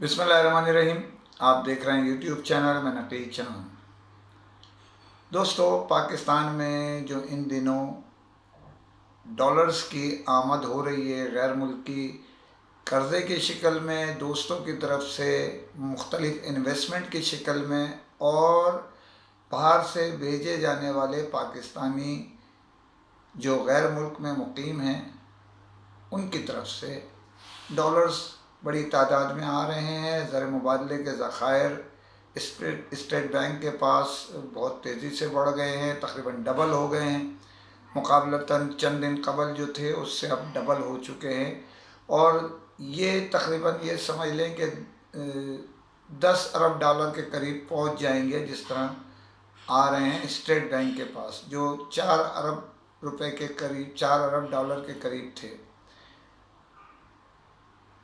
बिस्मिल्लाहिर्रहमानिर्रहीम। आप देख रहे हैं यूट्यूब चैनल में नकी चैनल। दोस्तों, पाकिस्तान में जो इन दिनों डॉलर्स की आमद हो रही है गैर मुल्की कर्ज़े की शक्ल में, दोस्तों की तरफ से मुख्तलिफ इन्वेस्टमेंट की शक्ल में, और बाहर से भेजे जाने वाले पाकिस्तानी जो गैर मुल्क में मुकीम हैं उनकी तरफ से डॉलर्स बड़ी तादाद में आ रहे हैं। ज़र मुबादले के ज़खायर स्टेट बैंक के पास बहुत तेज़ी से बढ़ गए हैं, तकरीबन डबल हो गए हैं। मुकाबलतन चंद दिन कबल जो थे उससे अब डबल हो चुके हैं, और ये तकरीबन ये समझ लें कि 10 अरब डॉलर के करीब पहुंच जाएंगे, जिस तरह आ रहे हैं स्टेट बैंक के पास, जो 4 अरब रुपए के करीब, 4 अरब डॉलर के करीब थे।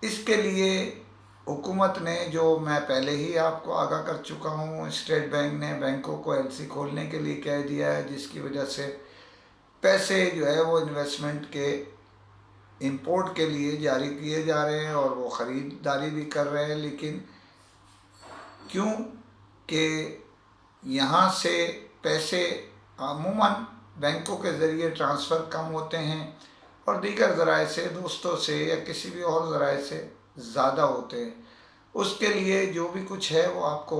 इसके लिए हुकूमत ने, जो मैं पहले ही आपको आगाह कर चुका हूँ, स्टेट बैंक ने बैंकों को एलसी खोलने के लिए कह दिया है, जिसकी वजह से पैसे जो है वो इन्वेस्टमेंट के इंपोर्ट के लिए जारी किए जा रहे हैं और वो ख़रीदारी भी कर रहे हैं। लेकिन क्यों कि यहाँ से पैसे अमूमन बैंकों के ज़रिए ट्रांसफ़र कम होते हैं और दीगर ज़राए से, दोस्तों से या किसी भी और ज़राए से ज़्यादा होते हैं। उसके लिए जो भी कुछ है वो आपको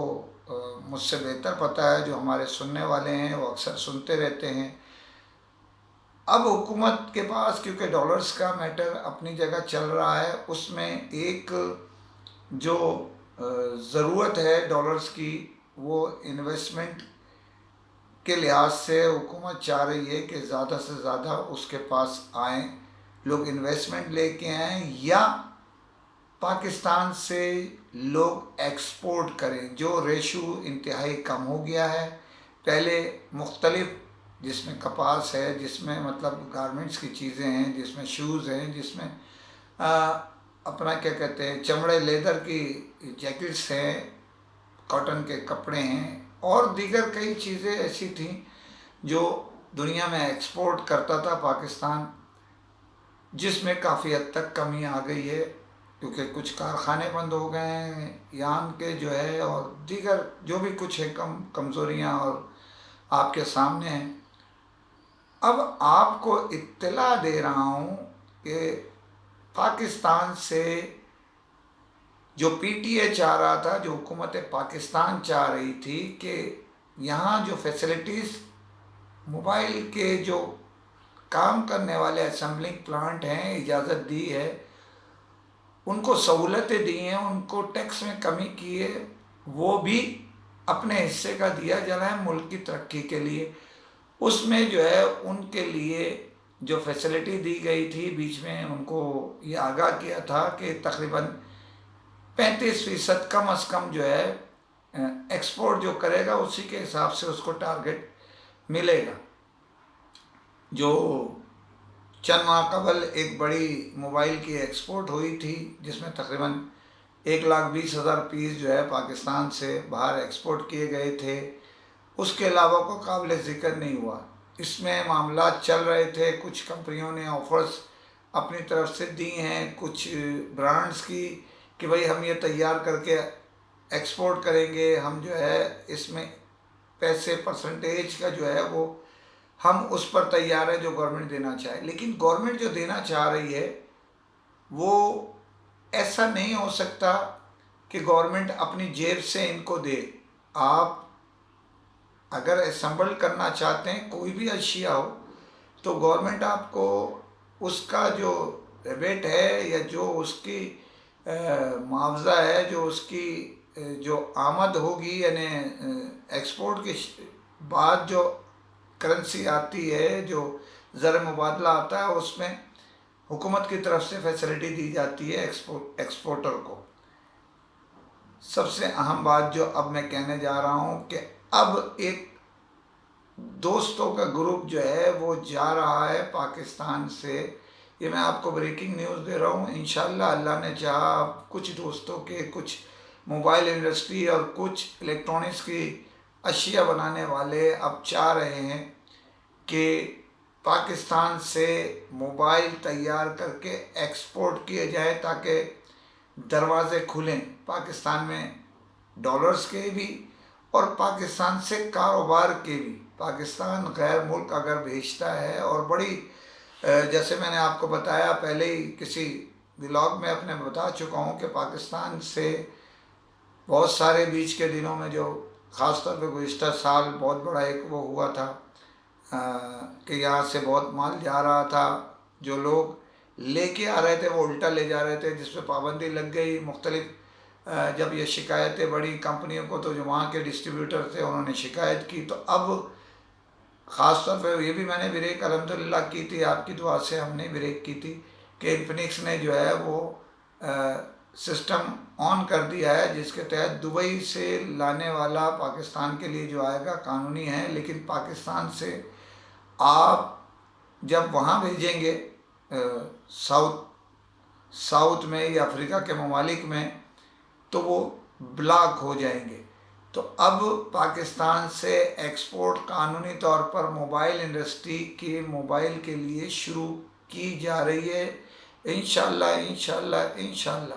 मुझसे बेहतर पता है। जो हमारे सुनने वाले हैं वो अक्सर सुनते रहते हैं। अब हुकूमत के पास, क्योंकि डॉलर्स का मैटर अपनी जगह चल रहा है, उसमें एक जो ज़रूरत है डॉलर्स की, वो इन्वेस्टमेंट के लिहाज से हुकूमत चाह रही है कि ज़्यादा से ज़्यादा उसके पास आएँ, लोग इन्वेस्टमेंट लेके आएँ, या पाकिस्तान से लोग एक्सपोर्ट करें। जो रेशो इंतहाई कम हो गया है। पहले मुख्तलिफ, जिसमें कपास है, जिसमें मतलब गारमेंट्स की चीज़ें हैं, जिसमें शूज़ हैं, जिसमें अपना क्या कहते हैं, चमड़े लेदर की जैकेट्स हैं, कॉटन के कपड़े हैं, और दीगर कई चीज़ें ऐसी थीं जो दुनिया में एक्सपोर्ट करता था पाकिस्तान, जिसमें काफ़ी हद तक कमी आ गई है, क्योंकि कुछ कारखाने बंद हो गए हैं यान के जो है, और दीगर जो भी कुछ है कमज़ोरियाँ और आपके सामने हैं। अब आपको इत्तला दे रहा हूँ कि पाकिस्तान से जो पीटीए चाह रहा था, जो हुकूमत पाकिस्तान चाह रही थी कि यहाँ जो फैसिलिटीज़ मोबाइल के जो काम करने वाले असेंबलिंग प्लांट हैं, इजाज़त दी है, उनको सहूलतें दी हैं, उनको टैक्स में कमी की है, वो भी अपने हिस्से का दिया जा रहा है मुल्क की तरक्की के लिए। उसमें जो है उनके लिए जो फैसिलिटी दी गई थी, बीच में उनको ये आगाह किया था कि तकरीबन 35% कम अज़ कम जो है एक्सपोर्ट जो करेगा उसी के हिसाब से उसको टारगेट मिलेगा। जो चंद माह कबल एक बड़ी मोबाइल की एक्सपोर्ट हुई थी, जिसमें तकरीबन 1,20,000 पीस जो है पाकिस्तान से बाहर एक्सपोर्ट किए गए थे, उसके अलावा कोई काबिल ज़िक्र नहीं हुआ। इसमें मामला चल रहे थे, कुछ कंपनियों ने ऑफ़र्स अपनी तरफ से दी हैं, कुछ ब्रांड्स की, कि भाई हम ये तैयार करके एक्सपोर्ट करेंगे, हम जो है इसमें पैसे परसेंटेज का जो है वो हम उस पर तैयार है जो गवर्नमेंट देना चाहे। लेकिन गवर्नमेंट जो देना चाह रही है वो ऐसा नहीं हो सकता कि गवर्नमेंट अपनी जेब से इनको दे। आप अगर असेंबल करना चाहते हैं कोई भी अशिया हो, तो गवर्नमेंट आपको उसका जो रिबेट है या जो उसकी मुआवजा है, जो उसकी जो आमद होगी, यानी एक्सपोर्ट के बाद जो करेंसी आती है, जो ज़र मुबादला आता है, उसमें हुकूमत की तरफ से फैसिलिटी दी जाती है एक्सपोर्टर को। सबसे अहम बात जो अब मैं कहने जा रहा हूँ कि अब एक दोस्तों का ग्रुप जो है वो जा रहा है पाकिस्तान से। ये मैं आपको ब्रेकिंग न्यूज़ दे रहा हूँ। इंशाअल्लाह अल्लाह ने चाहा कुछ दोस्तों के, कुछ मोबाइल इंडस्ट्री और कुछ इलेक्ट्रॉनिक्स की अशिया बनाने वाले अब चाह रहे हैं कि पाकिस्तान से मोबाइल तैयार करके एक्सपोर्ट किए जाए, ताकि دروازے کھلیں پاکستان میں ڈالرز کے بھی اور پاکستان سے کاروبار کے بھی. پاکستان غیر ملک اگر بھیجتا ہے اور بڑی جیسے میں نے آپ کو بتایا پہلے ہی کسی ولاگ میں اپنے بتا چکا ہوں کہ پاکستان سے بہت سارے بیچ کے دنوں میں جو خاص طور پہ گزشتہ سال بہت بڑا ایک وہ ہوا تھا کہ یہاں سے بہت مال جا رہا تھا، جو لوگ لے کے آ رہے تھے وہ الٹا لے جا رہے تھے، جس پہ پابندی لگ گئی. مختلف جب یہ شکایتیں بڑی کمپنیوں کو تو جو وہاں کے ڈسٹریبیوٹر تھے انہوں نے شکایت کی، تو اب خاص طور پہ یہ بھی میں نے بریک الحمدللہ کی تھی، آپ کی دعا سے ہم نے بریک کی تھی کہ انفینکس نے جو ہے وہ سسٹم آن کر دیا ہے جس کے تحت دبئی سے لانے والا پاکستان کے لیے جو آئے گا قانونی ہے، لیکن پاکستان سے آپ جب وہاں بھیجیں گے ساؤتھ میں یا افریقہ کے ممالک میں تو وہ بلاک ہو جائیں گے. تو اب پاکستان سے ایکسپورٹ قانونی طور پر موبائل انڈسٹری کے موبائل کے لیے شروع کی جا رہی ہے انشاءاللہ انشاءاللہ انشاءاللہ.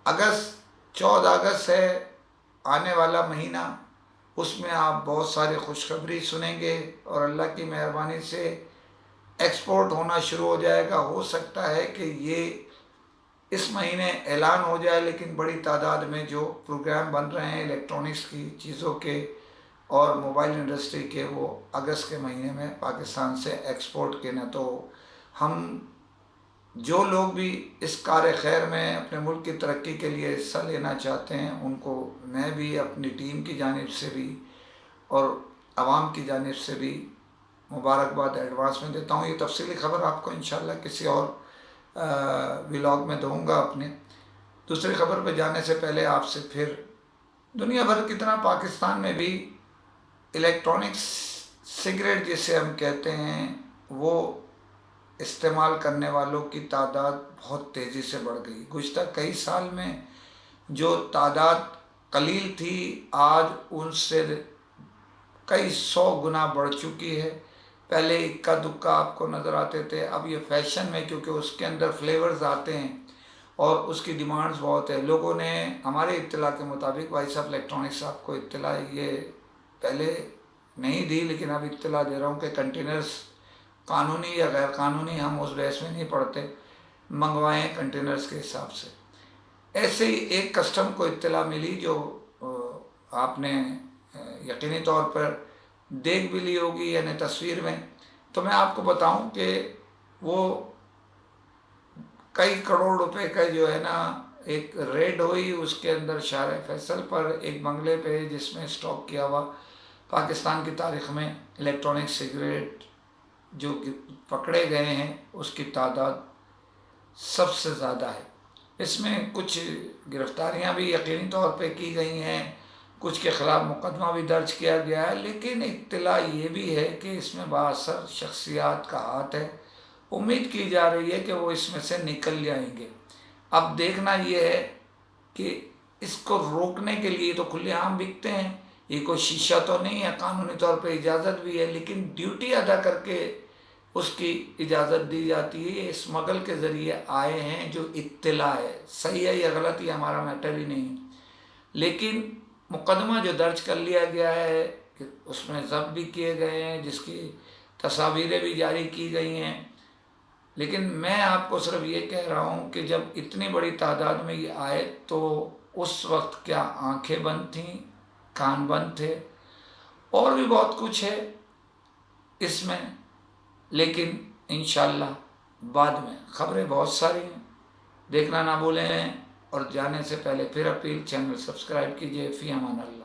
اگست 14 اگست ہے آنے والا مہینہ، اس میں آپ بہت سارے خوشخبری سنیں گے اور اللہ کی مہربانی سے ایکسپورٹ ہونا شروع ہو جائے گا. ہو سکتا ہے کہ یہ اس مہینے اعلان ہو جائے، لیکن بڑی تعداد میں جو پروگرام بن رہے ہیں الیکٹرانکس کی چیزوں کے اور موبائل انڈسٹری کے وہ اگست کے مہینے میں پاکستان سے ایکسپورٹ کے. نہ تو ہم جو لوگ بھی اس کار خیر میں اپنے ملک کی ترقی کے لیے حصہ لینا چاہتے ہیں ان کو میں بھی اپنی ٹیم کی جانب سے بھی اور عوام کی جانب سے بھی مبارکباد ایڈوانس میں دیتا ہوں. یہ تفصیلی خبر آپ کو انشاءاللہ کسی اور ولاگ میں دوں گا اپنے. دوسری خبر پہ جانے سے پہلے آپ سے پھر دنیا بھر کی طرح پاکستان میں بھی الیکٹرانکس سگریٹ جسے ہم کہتے ہیں وہ استعمال کرنے والوں کی تعداد بہت تیزی سے بڑھ گئی. گزشتہ کئی سال میں جو تعداد قلیل تھی آج ان سے کئی 100 گنا بڑھ چکی ہے. پہلے اکا دکا آپ کو نظر آتے تھے، اب یہ فیشن میں کیونکہ اس کے اندر فلیورز آتے ہیں اور اس کی ڈیمانڈز بہت ہے. لوگوں نے ہمارے اطلاع کے مطابق بھائی صاحب الیکٹرانکس آپ کو اطلاع یہ پہلے نہیں دی لیکن اب اطلاع دے رہا ہوں کہ کنٹینرز قانونی یا غیر قانونی ہم اس بحث میں نہیں پڑھتے، منگوائیں کنٹینرز کے حساب سے. ایسے ہی ایک کسٹم کو اطلاع ملی جو آپ نے یقینی طور پر دیکھ بھی لی ہوگی یعنی تصویر میں، تو میں آپ کو بتاؤں کہ وہ کئی کروڑ روپے کا جو ہے نا ایک ریڈ ہوئی اس کے اندر شارع فیصل پر ایک بنگلے پہ جس میں اسٹاک کیا ہوا پاکستان کی تاریخ میں الیکٹرانک سگریٹ جو پکڑے گئے ہیں اس کی تعداد سب سے زیادہ ہے. اس میں کچھ گرفتاریاں بھی یقینی طور پہ کی گئی ہیں، کچھ کے خلاف مقدمہ بھی درج کیا گیا ہے، لیکن اطلاع یہ بھی ہے کہ اس میں بااثر شخصیات کا ہاتھ ہے. امید کی جا رہی ہے کہ وہ اس میں سے نکل جائیں گے. اب دیکھنا یہ ہے کہ اس کو روکنے کے لیے تو کھلے عام بکتے ہیں، یہ کوئی شیشہ تو نہیں ہے، قانونی طور پہ اجازت بھی ہے لیکن ڈیوٹی ادا کر کے اس کی اجازت دی جاتی ہے. یہ اسمگل کے ذریعے آئے ہیں جو اطلاع ہے، صحیح ہے یا غلط یہ ہمارا میٹر ہی نہیں، لیکن مقدمہ جو درج کر لیا گیا ہے کہ اس میں ضبط بھی کیے گئے ہیں جس کی تصاویریں بھی جاری کی گئی ہیں. لیکن میں آپ کو صرف یہ کہہ رہا ہوں کہ جب اتنی بڑی تعداد میں یہ آئے تو اس وقت کیا آنکھیں بند تھیں، کان بند تھے، اور بھی بہت کچھ ہے اس میں، لیکن انشاءاللہ بعد میں خبریں بہت ساری ہیں، دیکھنا نہ بھولیں. اور جانے سے پہلے پھر اپیل، چینل سبسکرائب کیجئے. فی امان اللہ.